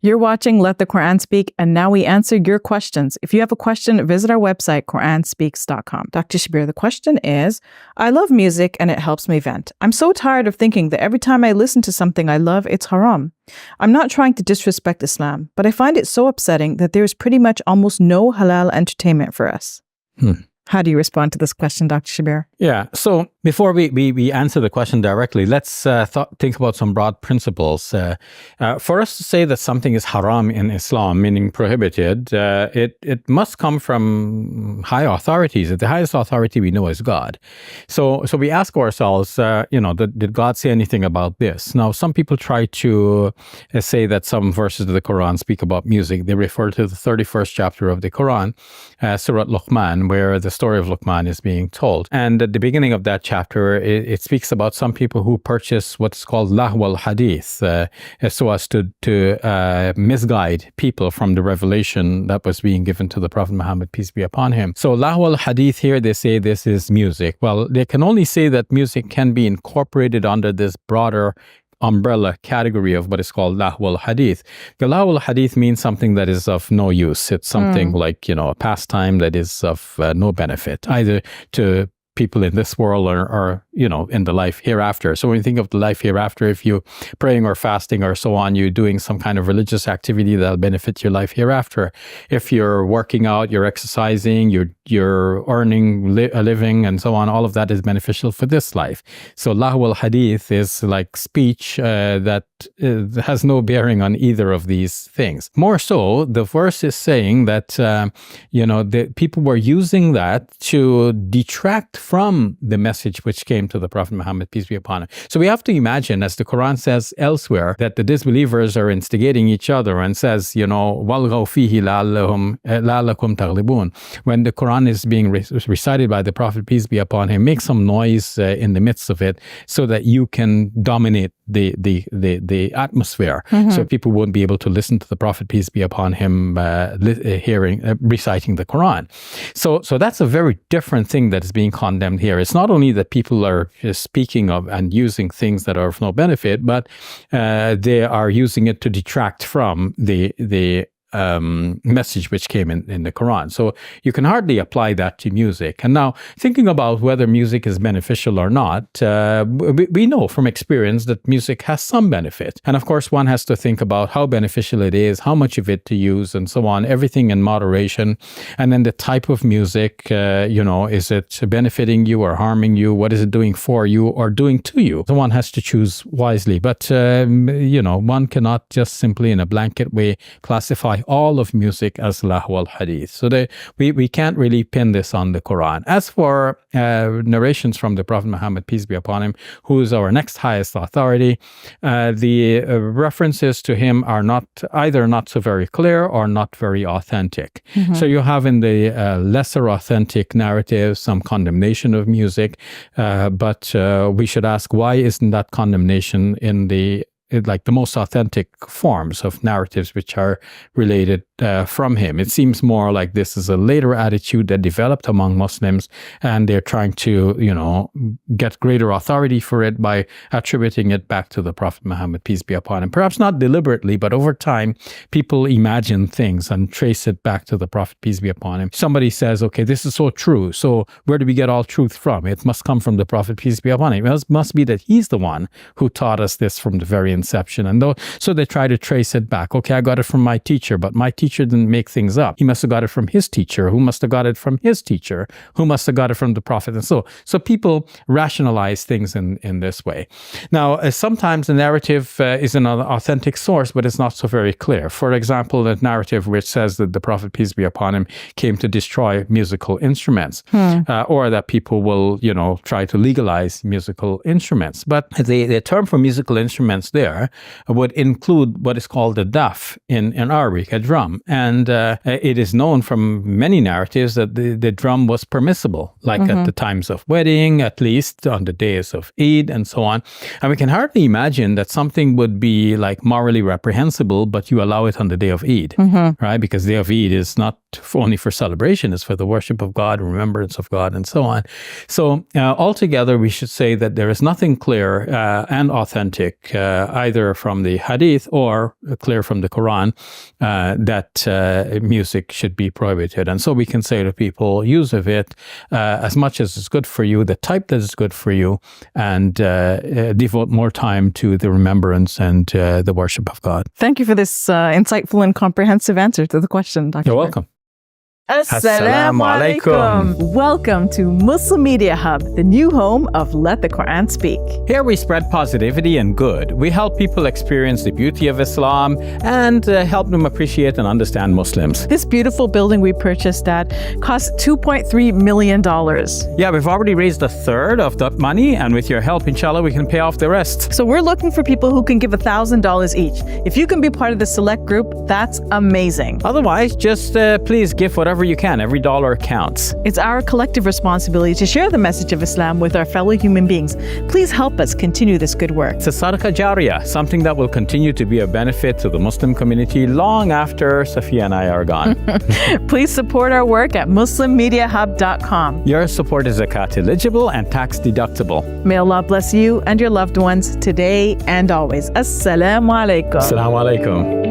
You're watching Let the Quran Speak, and now we answer your questions. If you have a question, visit our website, QuranSpeaks.com. Dr. Shabir, the question is, I love music and it helps me vent. I'm so tired of thinking that every time I listen to something I love, it's haram. I'm not trying to disrespect Islam, but I find it so upsetting that there is pretty much almost no halal entertainment for us. How do you respond to this question, Dr. Shabir? Yeah. So before we answer the question directly, let's think about some broad principles. For us to say that something is haram in Islam, meaning prohibited, it must come from high authorities. The highest authority we know is God. So we ask ourselves, did God say anything about this? Now, some people try to say that some verses of the Quran speak about music. They refer to the 31st chapter of the Quran, Surah Luqman, where the story of Luqman is being told. And at the beginning of that chapter, it speaks about some people who purchase what's called lahw al-hadith, so as to misguide people from the revelation that was being given to the Prophet Muhammad, peace be upon him. So lahw al-hadith here, they say this is music. Well, they can only say that music can be incorporated under this broader umbrella category of what is called lahw al-hadith. The lahw al-hadith means something that is of no use. It's something like, a pastime that is of no benefit, either to people in this world or in the life hereafter. So when you think of the life hereafter, if you're praying or fasting or so on, you're doing some kind of religious activity that'll benefit your life hereafter. If you're working out, you're exercising, you're earning a living and so on, all of that is beneficial for this life. So lahw al-hadith is like speech that has no bearing on either of these things. More so, the verse is saying that, the people were using that to detract from the message which came to the Prophet Muhammad, peace be upon him. So we have to imagine, as the Quran says elsewhere, that the disbelievers are instigating each other and says, وَالْغَوْ فِيهِ لَعَلَّكُمْ تَغْلِبُونَ. When the Quran is being recited by the Prophet, peace be upon him, make some noise in the midst of it so that you can dominate the atmosphere. So people won't be able to listen to the Prophet, peace be upon him, reciting the Quran. So that's a very different thing that is being condemned here. It's not only that people are speaking of and using things that are of no benefit, but they are using it to detract from the message which came in the Quran. So you can hardly apply that to music. And now, thinking about whether music is beneficial or not, we know from experience that music has some benefit. And of course, one has to think about how beneficial it is, how much of it to use, and so on, everything in moderation. And then the type of music, is it benefiting you or harming you? What is it doing for you or doing to you? So one has to choose wisely. But, one cannot just simply in a blanket way classify all of music as lahw al-hadith. So we can't really pin this on the Quran. As for narrations from the Prophet Muhammad, peace be upon him, who is our next highest authority, the references to him are not so very clear or not very authentic. So you have in the lesser authentic narrative some condemnation of music, but we should ask, why isn't that condemnation in the most authentic forms of narratives which are related from him? It seems more like this is a later attitude that developed among Muslims, and they're trying to, get greater authority for it by attributing it back to the Prophet Muhammad, peace be upon him. Perhaps not deliberately, but over time, people imagine things and trace it back to the Prophet, peace be upon him. Somebody says, okay, this is so true. So where do we get all truth from? It must come from the Prophet, peace be upon him. It must be that he's the one who taught us this from the very inception. And so they try to trace it back. Okay, I got it from my teacher, but my teacher didn't make things up. He must have got it from his teacher, who must have got it from his teacher, who must have got it from the Prophet. And so people rationalize things in this way. Now, sometimes the narrative is an authentic source, but it's not so very clear. For example, the narrative which says that the Prophet, peace be upon him, came to destroy musical instruments, or that people will, try to legalize musical instruments. But the term for musical instruments there would include what is called a daf in Arabic, a drum. And it is known from many narratives that the drum was permissible, like at the times of wedding, at least on the days of Eid and so on. And we can hardly imagine that something would be like morally reprehensible, but you allow it on the day of Eid, right? Because the day of Eid is not only for celebration, it's for the worship of God, remembrance of God, and so on. So altogether, we should say that there is nothing clear and authentic either from the Hadith or clear from the Quran, that music should be prohibited. And so we can say to people, use of it as much as is good for you, the type that is good for you, and devote more time to the remembrance and the worship of God. Thank you for this insightful and comprehensive answer to the question, Dr. You're Shabir. welcome. Assalamu alaikum. Welcome to Muslim Media Hub, the new home of Let the Quran Speak. Here we spread positivity and good. We help people experience the beauty of Islam and help them appreciate and understand Muslims. This beautiful building we purchased at cost $2.3 million. Yeah, we've already raised a third of that money, and with your help, inshallah, we can pay off the rest. So we're looking for people who can give $1,000 each. If you can be part of the select group, that's amazing. Otherwise, just please give whatever you can. Every dollar counts. It's our collective responsibility to share the message of Islam with our fellow human beings. Please help us continue this good work. It's a sadaqah jariyah, something that will continue to be a benefit to the Muslim community long after Safiya and I are gone. Please support our work at MuslimMediaHub.com. Your support is zakat eligible and tax deductible. May Allah bless you and your loved ones today and always. Assalamu alaikum. Assalamu alaikum.